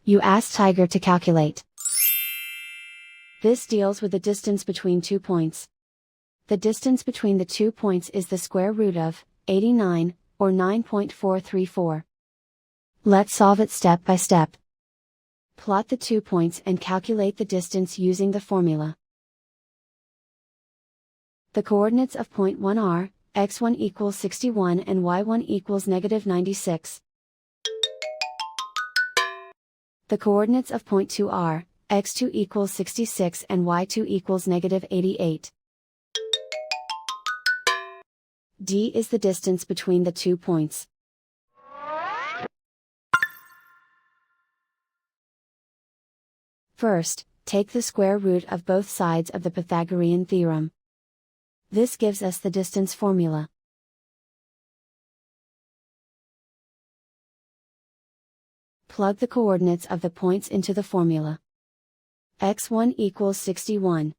You ask Tiger to calculate. This deals with the distance between 2 points. The distance between the 2 points is the square root of 89, or 9.434. Let's solve it step by step. Plot the 2 points and calculate the distance using the formula. The coordinates of point 1 are, x1 equals 61 and y1 equals negative 96. The coordinates of point 2 are, x2 equals 66 and y2 equals negative 88. D is the distance between the 2 points. First, take the square root of both sides of the Pythagorean theorem. This gives us the distance formula. Plug the coordinates of the points into the formula. x1 equals 61.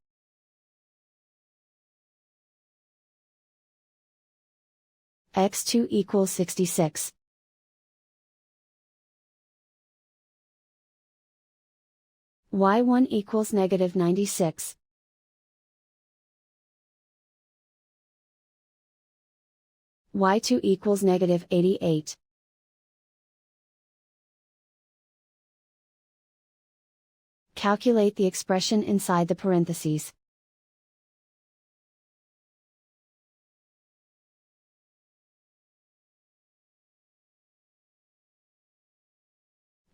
x2 equals 66. y1 equals negative 96. y2 equals negative 88. Calculate the expression inside the parentheses.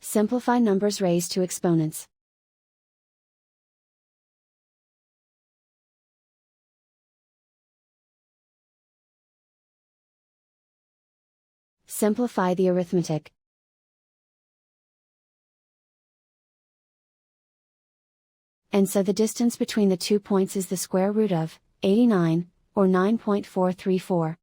Simplify numbers raised to exponents. Simplify the arithmetic. And so the distance between the 2 points is the square root of 89, or 9.434.